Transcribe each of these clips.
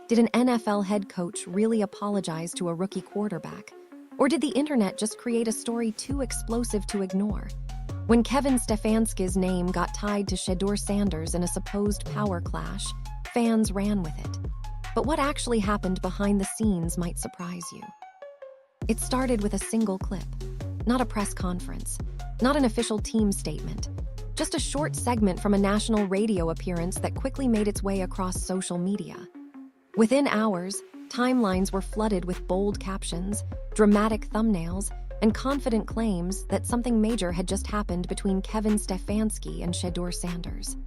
Did an NFL head coach really apologize to a rookie quarterback? Or did the internet just create a story too explosive to ignore? When Kevin Stefanski's name got tied to Shedeur Sanders in a supposed power clash, fans ran with it. But what actually happened behind the scenes might surprise you. It started with a single clip, not a press conference, not an official team statement, just a short segment from a national radio appearance that quickly made its way across social media. Within hours, timelines were flooded with bold captions, dramatic thumbnails, and confident claims that something major had just happened between Kevin Stefanski and Shedeur Sanders.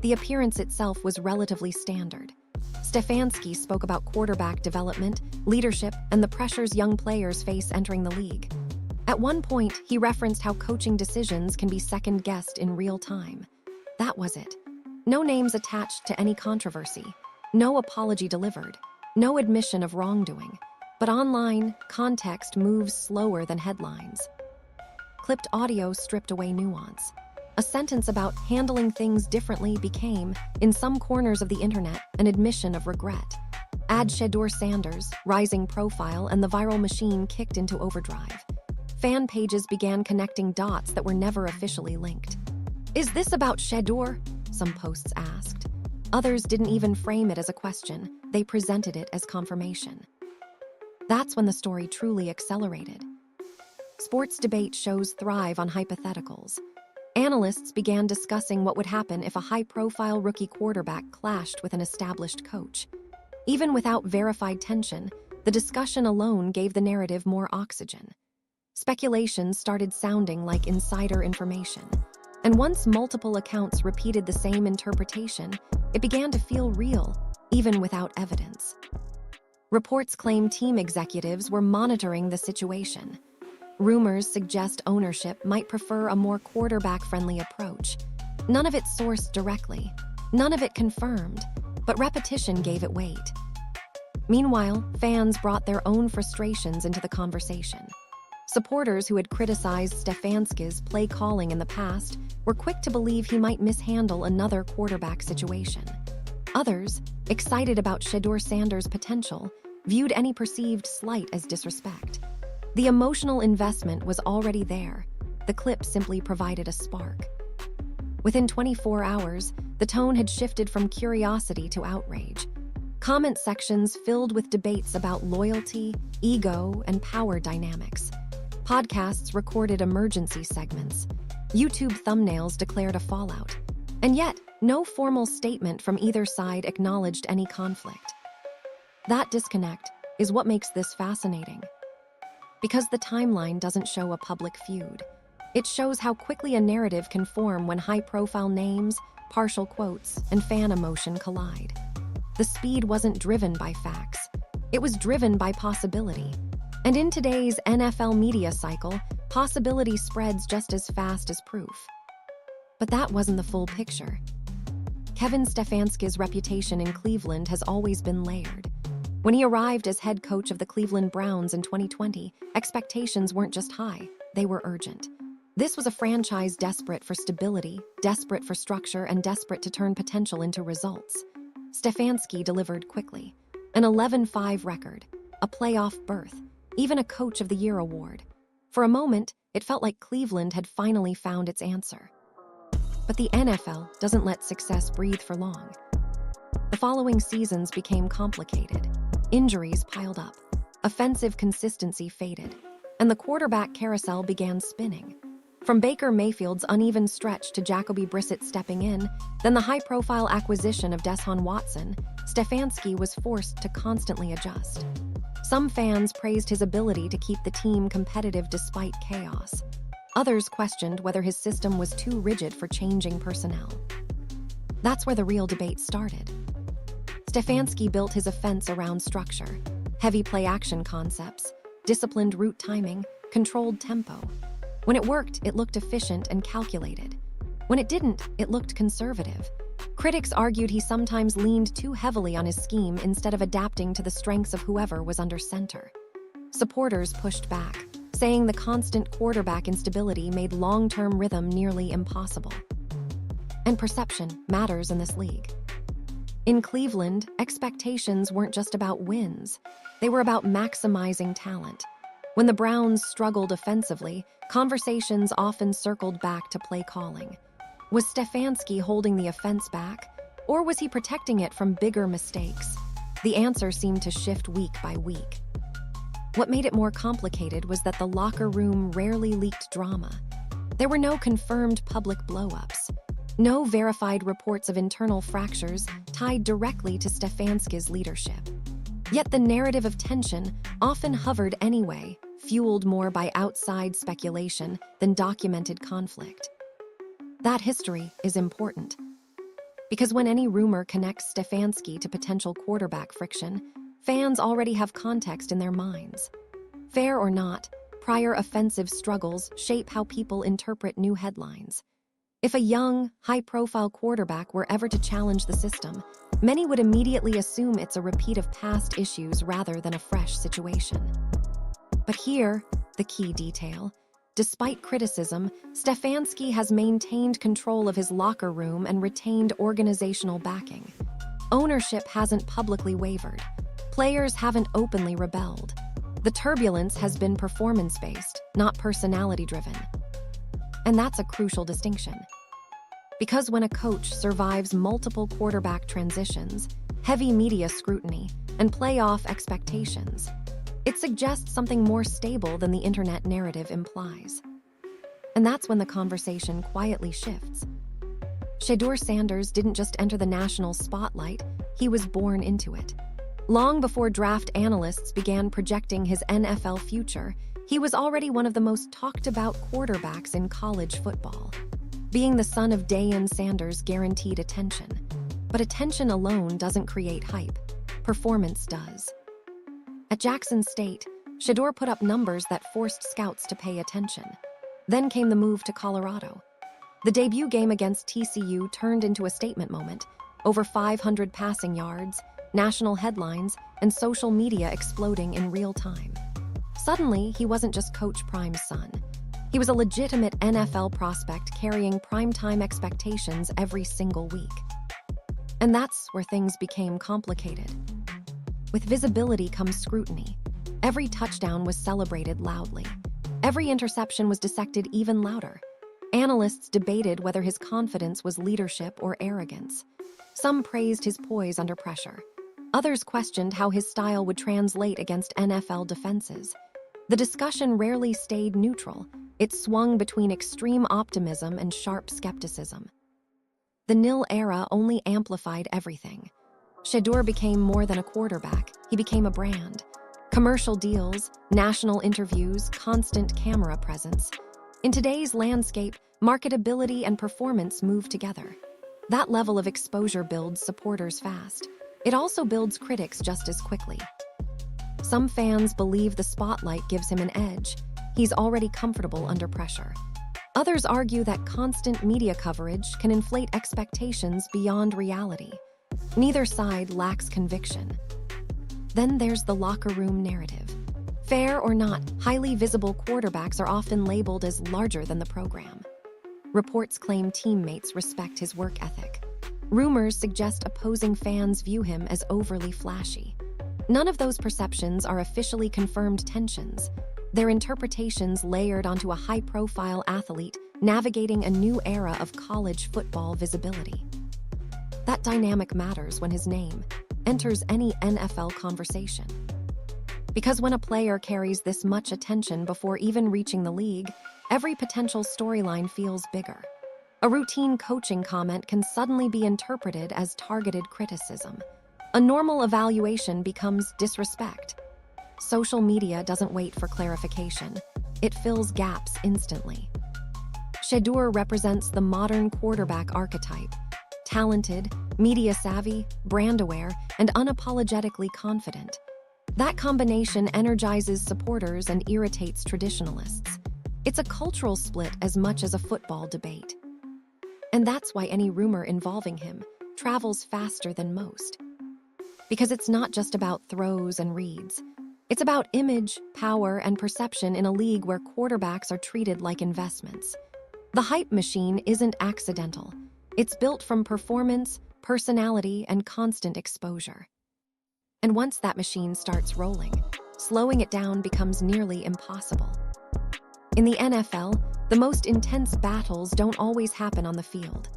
The appearance itself was relatively standard. Stefanski spoke about quarterback development, leadership, and the pressures young players face entering the league. At one point, he referenced how coaching decisions can be second-guessed in real time. That was it. No names attached to any controversy. No apology delivered. No admission of wrongdoing. But online, context moves slower than headlines. Clipped audio stripped away nuance. A sentence about handling things differently became, in some corners of the internet, an admission of regret. Add Shedeur Sanders, rising profile, and the viral machine kicked into overdrive. Fan pages began connecting dots that were never officially linked. Is this about Shedeur? Some posts asked. Others didn't even frame it as a question, they presented it as confirmation. That's when the story truly accelerated. Sports debate shows thrive on hypotheticals. Analysts began discussing what would happen if a high-profile rookie quarterback clashed with an established coach. Even without verified tension, the discussion alone gave the narrative more oxygen. Speculations started sounding like insider information. And once multiple accounts repeated the same interpretation, it began to feel real, even without evidence. Reports claim team executives were monitoring the situation. Rumors suggest ownership might prefer a more quarterback-friendly approach. None of it sourced directly, none of it confirmed, but repetition gave it weight. Meanwhile, fans brought their own frustrations into the conversation. Supporters who had criticized Stefanski's play calling in the past were quick to believe he might mishandle another quarterback situation. Others, excited about Shedeur Sanders' potential, viewed any perceived slight as disrespect. The emotional investment was already there. The clip simply provided a spark. Within 24 hours, the tone had shifted from curiosity to outrage. Comment sections filled with debates about loyalty, ego, and power dynamics. Podcasts recorded emergency segments. YouTube thumbnails declared a fallout. And yet, no formal statement from either side acknowledged any conflict. That disconnect is what makes this fascinating. Because the timeline doesn't show a public feud. It shows how quickly a narrative can form when high-profile names, partial quotes, and fan emotion collide. The speed wasn't driven by facts. It was driven by possibility. And in today's NFL media cycle, possibility spreads just as fast as proof. But that wasn't the full picture. Kevin Stefanski's reputation in Cleveland has always been layered. When he arrived as head coach of the Cleveland Browns in 2020, expectations weren't just high, they were urgent. This was a franchise desperate for stability, desperate for structure, and desperate to turn potential into results. Stefanski delivered quickly. An 11-5 record, a playoff berth, even a Coach of the Year award. For a moment, it felt like Cleveland had finally found its answer. But the NFL doesn't let success breathe for long. The following seasons became complicated. Injuries piled up. Offensive consistency faded. And the quarterback carousel began spinning. From Baker Mayfield's uneven stretch to Jacoby Brissett stepping in, then the high-profile acquisition of Deshaun Watson, Stefanski was forced to constantly adjust. Some fans praised his ability to keep the team competitive despite chaos. Others questioned whether his system was too rigid for changing personnel. That's where the real debate started. Stefanski built his offense around structure, heavy play-action concepts, disciplined route timing, controlled tempo. When it worked, it looked efficient and calculated. When it didn't, it looked conservative. Critics argued he sometimes leaned too heavily on his scheme instead of adapting to the strengths of whoever was under center. Supporters pushed back, saying the constant quarterback instability made long-term rhythm nearly impossible. And perception matters in this league. In Cleveland, expectations weren't just about wins. They were about maximizing talent. When the Browns struggled offensively, conversations often circled back to play calling. Was Stefanski holding the offense back, or was he protecting it from bigger mistakes? The answer seemed to shift week by week. What made it more complicated was that the locker room rarely leaked drama. There were no confirmed public blow-ups, no verified reports of internal fractures tied directly to Stefanski's leadership. Yet the narrative of tension often hovered anyway, fueled more by outside speculation than documented conflict. That history is important, because when any rumor connects Stefanski to potential quarterback friction, fans already have context in their minds. Fair or not, prior offensive struggles shape how people interpret new headlines. If a young, high-profile quarterback were ever to challenge the system, many would immediately assume it's a repeat of past issues rather than a fresh situation. But here, the key detail. Despite criticism, Stefanski has maintained control of his locker room and retained organizational backing. Ownership hasn't publicly wavered. Players haven't openly rebelled. The turbulence has been performance-based, not personality-driven. And that's a crucial distinction. Because when a coach survives multiple quarterback transitions, heavy media scrutiny, and playoff expectations, it suggests something more stable than the internet narrative implies. And that's when the conversation quietly shifts. Shedeur Sanders didn't just enter the national spotlight, he was born into it. Long before draft analysts began projecting his NFL future, he was already one of the most talked-about quarterbacks in college football. Being the son of Deion Sanders guaranteed attention. But attention alone doesn't create hype. Performance does. At Jackson State, Shedeur put up numbers that forced scouts to pay attention. Then came the move to Colorado. The debut game against TCU turned into a statement moment. Over 500 passing yards, national headlines, and social media exploding in real time. Suddenly, he wasn't just Coach Prime's son. He was a legitimate NFL prospect carrying primetime expectations every single week. And that's where things became complicated. With visibility comes scrutiny. Every touchdown was celebrated loudly. Every interception was dissected even louder. Analysts debated whether his confidence was leadership or arrogance. Some praised his poise under pressure. Others questioned how his style would translate against NFL defenses. The discussion rarely stayed neutral. It swung between extreme optimism and sharp skepticism. The nil era only amplified everything. Shedeur became more than a quarterback. He became a brand. Commercial deals, national interviews, constant camera presence. In today's landscape, marketability and performance move together. That level of exposure builds supporters fast. It also builds critics just as quickly. Some fans believe the spotlight gives him an edge. He's already comfortable under pressure. Others argue that constant media coverage can inflate expectations beyond reality. Neither side lacks conviction. Then there's the locker room narrative. Fair or not, highly visible quarterbacks are often labeled as larger than the program. Reports claim teammates respect his work ethic. Rumors suggest opposing fans view him as overly flashy. None of those perceptions are officially confirmed tensions. They're interpretations layered onto a high-profile athlete navigating a new era of college football visibility. That dynamic matters when his name enters any NFL conversation. Because when a player carries this much attention before even reaching the league, every potential storyline feels bigger. A routine coaching comment can suddenly be interpreted as targeted criticism. A normal evaluation becomes disrespect. Social media doesn't wait for clarification. It fills gaps instantly. Shedeur represents the modern quarterback archetype. Talented, media-savvy, brand-aware, and unapologetically confident. That combination energizes supporters and irritates traditionalists. It's a cultural split as much as a football debate. And that's why any rumor involving him travels faster than most. Because it's not just about throws and reads. It's about image, power, and perception in a league where quarterbacks are treated like investments. The hype machine isn't accidental. It's built from performance, personality, and constant exposure. And once that machine starts rolling, slowing it down becomes nearly impossible. In the NFL, the most intense battles don't always happen on the field.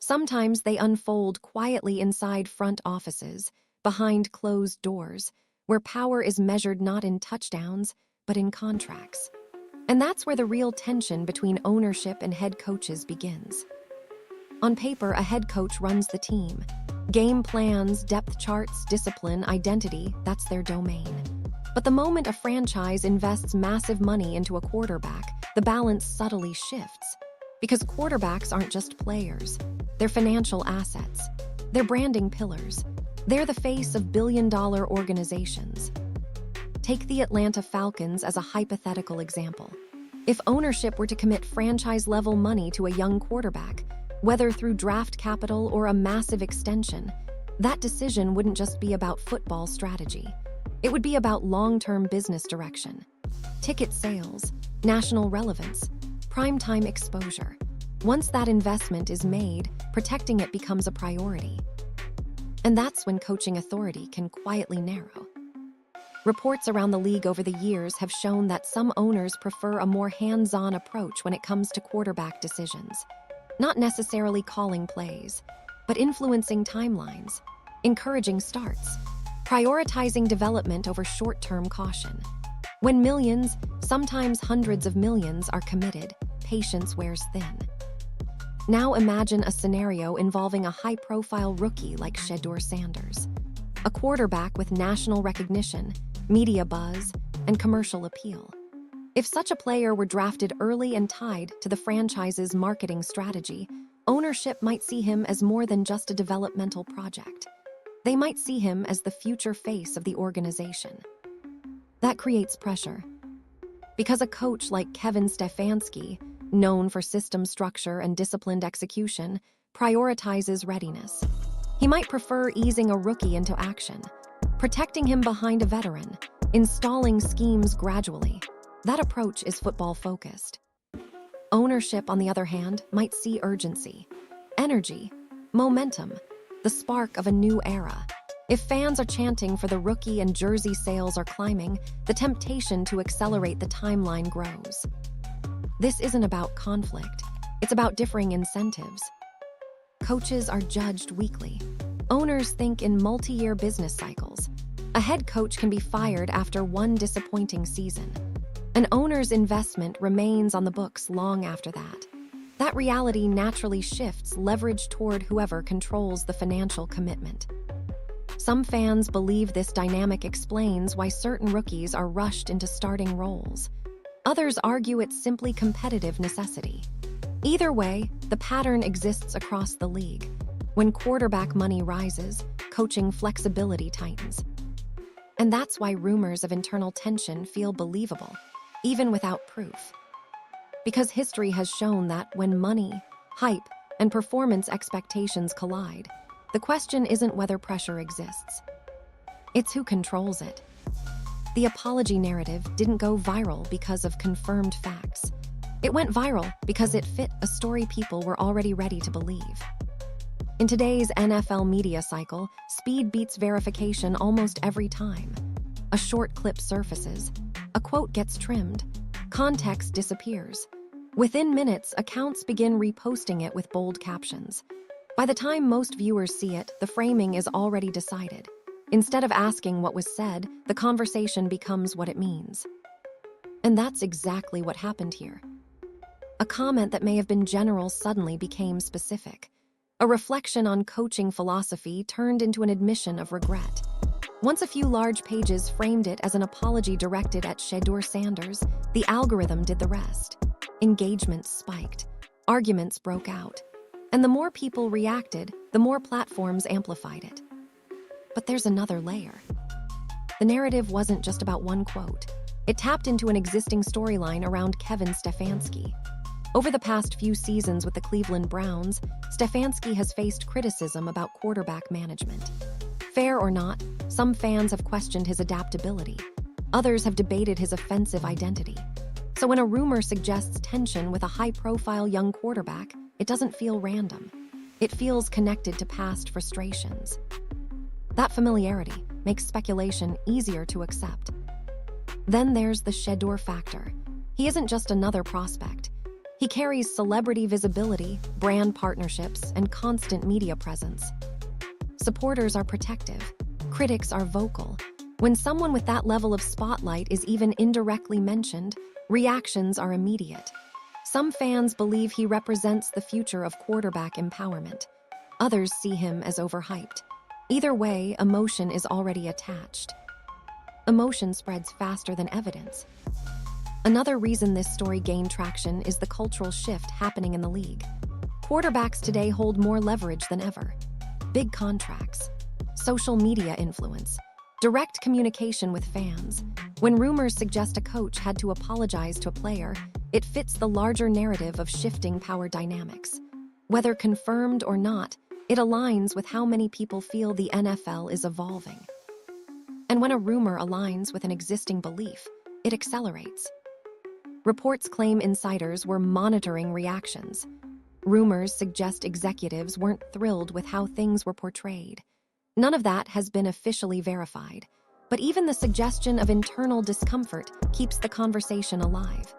Sometimes they unfold quietly inside front offices, behind closed doors, where power is measured not in touchdowns, but in contracts. And that's where the real tension between ownership and head coaches begins. On paper, a head coach runs the team. Game plans, depth charts, discipline, identity, that's their domain. But the moment a franchise invests massive money into a quarterback, the balance subtly shifts. Because quarterbacks aren't just players. They're financial assets. They're branding pillars. They're the face of billion-dollar organizations. Take the Atlanta Falcons as a hypothetical example. If ownership were to commit franchise-level money to a young quarterback, whether through draft capital or a massive extension, that decision wouldn't just be about football strategy. It would be about long-term business direction, ticket sales, national relevance, primetime exposure. Once that investment is made, protecting it becomes a priority. And that's when coaching authority can quietly narrow. Reports around the league over the years have shown that some owners prefer a more hands-on approach when it comes to quarterback decisions. Not necessarily calling plays, but influencing timelines, encouraging starts, prioritizing development over short-term caution. When millions, sometimes hundreds of millions, are committed, patience wears thin. Now imagine a scenario involving a high-profile rookie like Shedeur Sanders, a quarterback with national recognition, media buzz, and commercial appeal. If such a player were drafted early and tied to the franchise's marketing strategy, ownership might see him as more than just a developmental project. They might see him as the future face of the organization. That creates pressure. Because a coach like Kevin Stefanski, known for system structure and disciplined execution, prioritizes readiness. He might prefer easing a rookie into action, protecting him behind a veteran, installing schemes gradually. That approach is football-focused. Ownership, on the other hand, might see urgency, energy, momentum, the spark of a new era. If fans are chanting for the rookie and jersey sales are climbing, the temptation to accelerate the timeline grows. This isn't about conflict. It's about differing incentives. Coaches are judged weekly. Owners think in multi-year business cycles. A head coach can be fired after one disappointing season. An owner's investment remains on the books long after that. That reality naturally shifts leverage toward whoever controls the financial commitment. Some fans believe this dynamic explains why certain rookies are rushed into starting roles. Others argue it's simply competitive necessity. Either way, the pattern exists across the league. When quarterback money rises, coaching flexibility tightens. And that's why rumors of internal tension feel believable, even without proof. Because history has shown that when money, hype, and performance expectations collide, the question isn't whether pressure exists. It's who controls it. The apology narrative didn't go viral because of confirmed facts. It went viral because it fit a story people were already ready to believe. In today's NFL media cycle, speed beats verification almost every time. A short clip surfaces, a quote gets trimmed, context disappears. Within minutes, accounts begin reposting it with bold captions. By the time most viewers see it, the framing is already decided. Instead of asking what was said, the conversation becomes what it means. And that's exactly what happened here. A comment that may have been general suddenly became specific. A reflection on coaching philosophy turned into an admission of regret. Once a few large pages framed it as an apology directed at Shedeur Sanders, the algorithm did the rest. Engagement spiked. Arguments broke out. And the more people reacted, the more platforms amplified it. But there's another layer. The narrative wasn't just about one quote. It tapped into an existing storyline around Kevin Stefanski. Over the past few seasons with the Cleveland Browns, Stefanski has faced criticism about quarterback management. Fair or not, some fans have questioned his adaptability. Others have debated his offensive identity. So when a rumor suggests tension with a high-profile young quarterback, it doesn't feel random. It feels connected to past frustrations. That familiarity makes speculation easier to accept. Then there's the Shedeur factor. He isn't just another prospect. He carries celebrity visibility, brand partnerships, and constant media presence. Supporters are protective. Critics are vocal. When someone with that level of spotlight is even indirectly mentioned, reactions are immediate. Some fans believe he represents the future of quarterback empowerment. Others see him as overhyped. Either way, emotion is already attached. Emotion spreads faster than evidence. Another reason this story gained traction is the cultural shift happening in the league. Quarterbacks today hold more leverage than ever. Big contracts, social media influence, direct communication with fans. When rumors suggest a coach had to apologize to a player, it fits the larger narrative of shifting power dynamics. Whether confirmed or not, it aligns with how many people feel the NFL is evolving. And when a rumor aligns with an existing belief, it accelerates. Reports claim insiders were monitoring reactions. Rumors suggest executives weren't thrilled with how things were portrayed. None of that has been officially verified, but even the suggestion of internal discomfort keeps the conversation alive.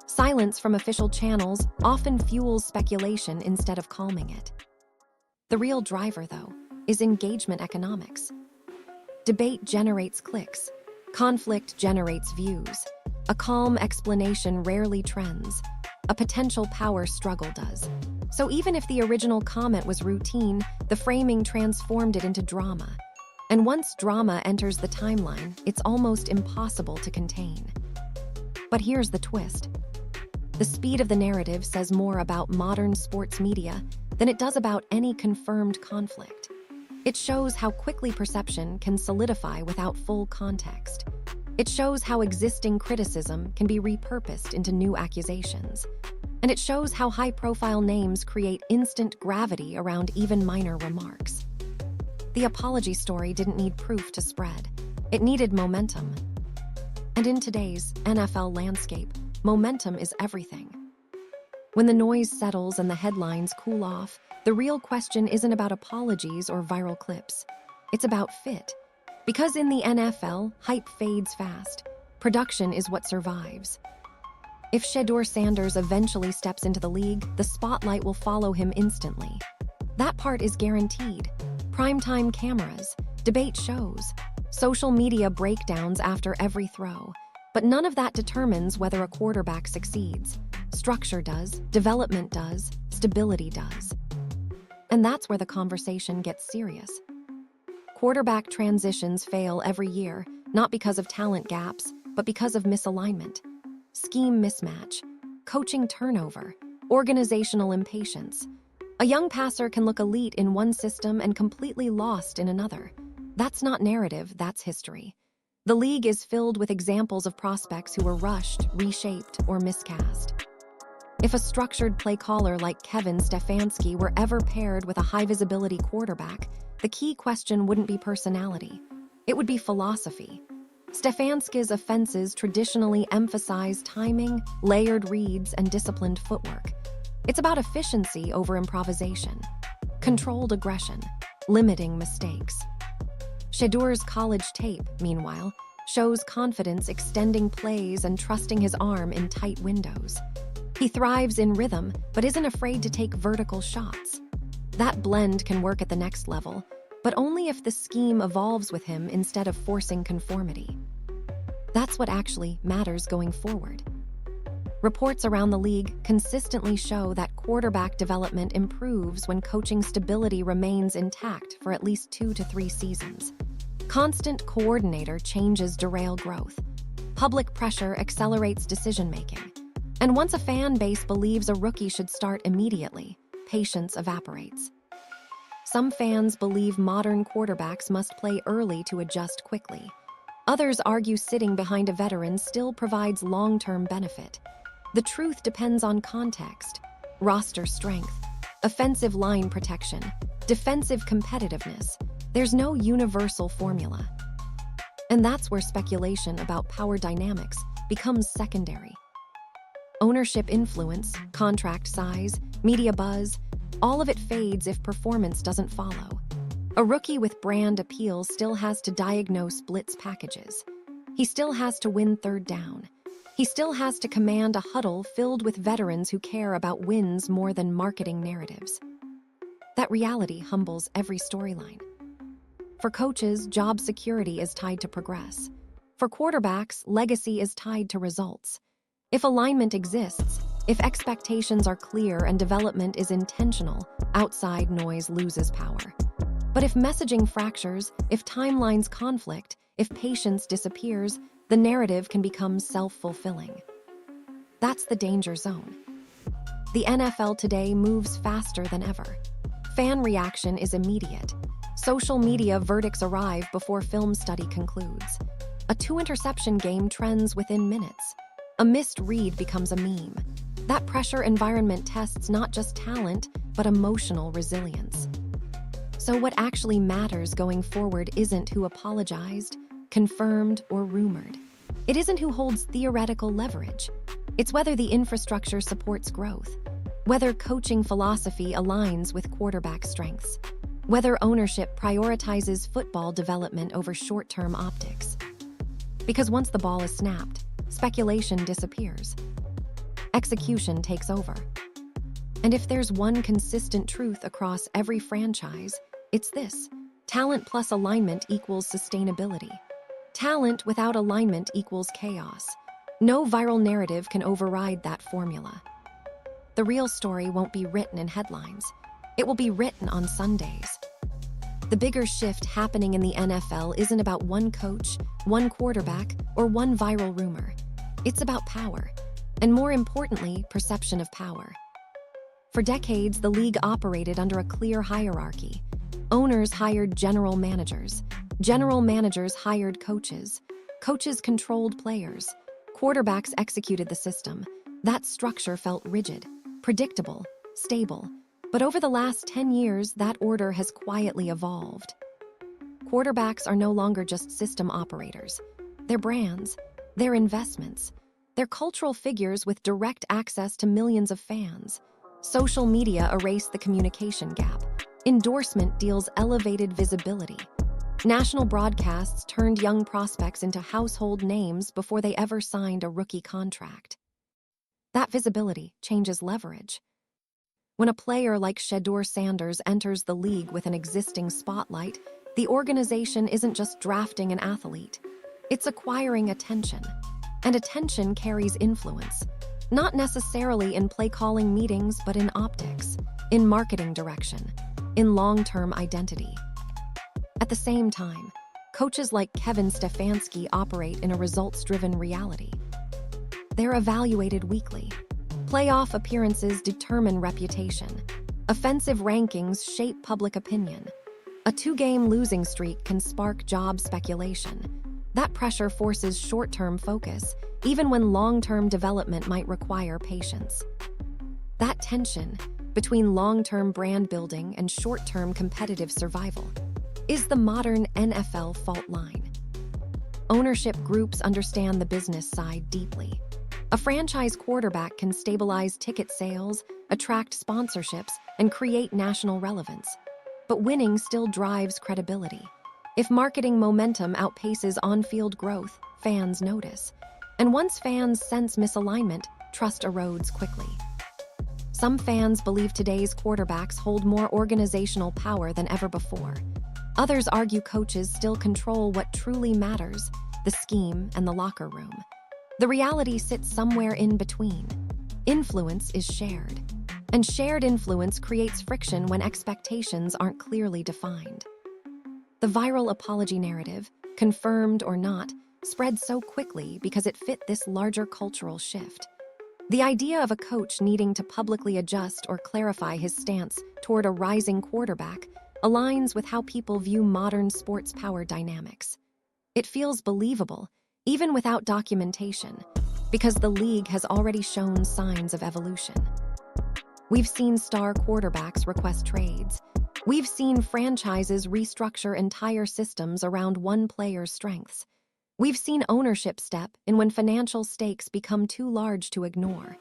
Silence from official channels often fuels speculation instead of calming it. The real driver, though, is engagement economics. Debate generates clicks. Conflict generates views. A calm explanation rarely trends. A potential power struggle does. So even if the original comment was routine, the framing transformed it into drama. And once drama enters the timeline, it's almost impossible to contain. But here's the twist. The speed of the narrative says more about modern sports media than it does about any confirmed conflict. It shows how quickly perception can solidify without full context. It shows how existing criticism can be repurposed into new accusations. And it shows how high-profile names create instant gravity around even minor remarks. The apology story didn't need proof to spread. It needed momentum. And in today's NFL landscape, momentum is everything. When the noise settles and the headlines cool off, the real question isn't about apologies or viral clips. It's about fit. Because in the NFL, hype fades fast. Production is what survives. If Shedeur Sanders eventually steps into the league, the spotlight will follow him instantly. That part is guaranteed. Primetime cameras, debate shows, social media breakdowns after every throw. But none of that determines whether a quarterback succeeds. Structure does, development does, stability does. And that's where the conversation gets serious. Quarterback transitions fail every year, not because of talent gaps, but because of misalignment. Scheme mismatch, coaching turnover, organizational impatience. A young passer can look elite in one system and completely lost in another. That's not narrative, that's history. The league is filled with examples of prospects who were rushed, reshaped, or miscast. If a structured play caller like Kevin Stefanski were ever paired with a high-visibility quarterback, the key question wouldn't be personality. It would be philosophy. Stefanski's offenses traditionally emphasize timing, layered reads, and disciplined footwork. It's about efficiency over improvisation, controlled aggression, limiting mistakes. Shedeur's college tape, meanwhile, shows confidence extending plays and trusting his arm in tight windows. He thrives in rhythm, but isn't afraid to take vertical shots. That blend can work at the next level, but only if the scheme evolves with him instead of forcing conformity. That's what actually matters going forward. Reports around the league consistently show that quarterback development improves when coaching stability remains intact for at least 2 to 3 seasons. Constant coordinator changes derail growth. Public pressure accelerates decision-making. And once a fan base believes a rookie should start immediately, patience evaporates. Some fans believe modern quarterbacks must play early to adjust quickly. Others argue sitting behind a veteran still provides long-term benefit. The truth depends on context, roster strength, offensive line protection, defensive competitiveness. There's no universal formula. And that's where speculation about power dynamics becomes secondary. Ownership influence, contract size, media buzz, all of it fades if performance doesn't follow. A rookie with brand appeal still has to diagnose blitz packages. He still has to win third down. He still has to command a huddle filled with veterans who care about wins more than marketing narratives. That reality humbles every storyline. For coaches, job security is tied to progress. For quarterbacks, legacy is tied to results. If alignment exists, if expectations are clear and development is intentional, outside noise loses power. But if messaging fractures, if timelines conflict, if patience disappears, the narrative can become self-fulfilling. That's the danger zone. The NFL today moves faster than ever. Fan reaction is immediate. Social media verdicts arrive before film study concludes. A 2-interception game trends within minutes. A missed read becomes a meme. That pressure environment tests not just talent, but emotional resilience. So what actually matters going forward isn't who apologized, confirmed, or rumored. It isn't who holds theoretical leverage. It's whether the infrastructure supports growth, whether coaching philosophy aligns with quarterback strengths, whether ownership prioritizes football development over short-term optics. Because once the ball is snapped, speculation disappears. Execution takes over. And if there's one consistent truth across every franchise, it's this: talent plus alignment equals sustainability. Talent without alignment equals chaos. No viral narrative can override that formula. The real story won't be written in headlines. It will be written on Sundays. The bigger shift happening in the NFL isn't about one coach, one quarterback, or one viral rumor. It's about power, and more importantly, perception of power. For decades, the league operated under a clear hierarchy. Owners hired general managers. General managers hired coaches. Coaches controlled players. Quarterbacks executed the system. That structure felt rigid, predictable, stable. But over the last 10 years, that order has quietly evolved. Quarterbacks are no longer just system operators. They're brands. They're investments. They're cultural figures with direct access to millions of fans. Social media erased the communication gap. Endorsement deals elevated visibility. National broadcasts turned young prospects into household names before they ever signed a rookie contract. That visibility changes leverage. When a player like Shedeur enters the league with an existing spotlight, the organization isn't just drafting an athlete. It's acquiring attention. And attention carries influence. Not necessarily in play-calling meetings, but in optics, in marketing direction, in long-term identity. At the same time, coaches like Kevin Stefanski operate in a results-driven reality. They're evaluated weekly. Playoff appearances determine reputation. Offensive rankings shape public opinion. A 2-game losing streak can spark job speculation. That pressure forces short-term focus, even when long-term development might require patience. That tension between long-term brand building and short-term competitive survival is the modern NFL fault line. Ownership groups understand the business side deeply. A franchise quarterback can stabilize ticket sales, attract sponsorships, and create national relevance. But winning still drives credibility. If marketing momentum outpaces on-field growth, fans notice. And once fans sense misalignment, trust erodes quickly. Some fans believe today's quarterbacks hold more organizational power than ever before. Others argue coaches still control what truly matters, the scheme and the locker room. The reality sits somewhere in between. Influence is shared. And shared influence creates friction when expectations aren't clearly defined. The viral apology narrative, confirmed or not, spread so quickly because it fit this larger cultural shift. The idea of a coach needing to publicly adjust or clarify his stance toward a rising quarterback aligns with how people view modern sports power dynamics. It feels believable, even without documentation, because the league has already shown signs of evolution. We've seen star quarterbacks request trades. We've seen franchises restructure entire systems around one player's strengths. We've seen ownership step in when financial stakes become too large to ignore.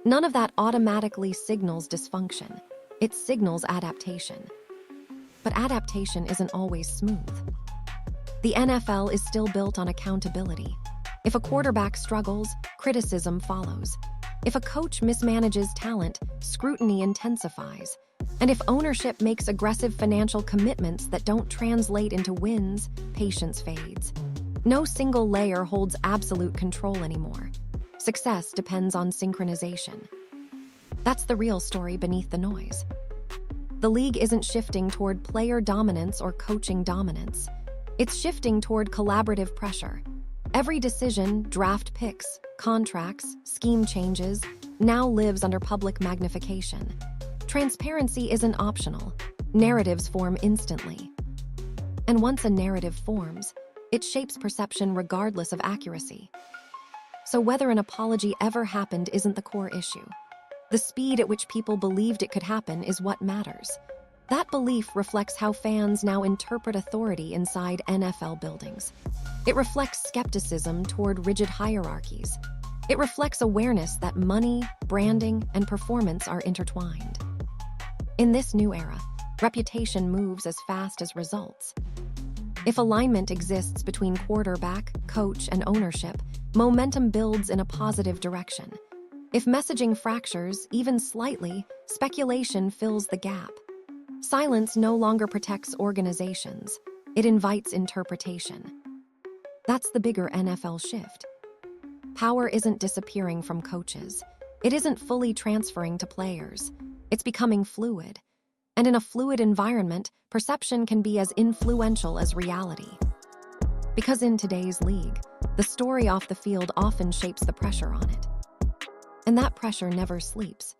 None of that automatically signals dysfunction. It signals adaptation. But adaptation isn't always smooth. The NFL is still built on accountability. If a quarterback struggles, criticism follows. If a coach mismanages talent, scrutiny intensifies. And if ownership makes aggressive financial commitments that don't translate into wins, patience fades. No single layer holds absolute control anymore. Success depends on synchronization. That's the real story beneath the noise. The league isn't shifting toward player dominance or coaching dominance. It's shifting toward collaborative pressure. Every decision, draft picks, contracts, scheme changes, now lives under public magnification. Transparency isn't optional. Narratives form instantly. And once a narrative forms, it shapes perception regardless of accuracy. So whether an apology ever happened isn't the core issue. The speed at which people believed it could happen is what matters. That belief reflects how fans now interpret authority inside NFL buildings. It reflects skepticism toward rigid hierarchies. It reflects awareness that money, branding, and performance are intertwined. In this new era, reputation moves as fast as results. If alignment exists between quarterback, coach, and ownership, momentum builds in a positive direction. If messaging fractures, even slightly, speculation fills the gap. Silence no longer protects organizations. It invites interpretation. That's the bigger NFL shift. Power isn't disappearing from coaches. It isn't fully transferring to players. It's becoming fluid. And in a fluid environment, perception can be as influential as reality. Because in today's league, the story off the field often shapes the pressure on it. And that pressure never sleeps.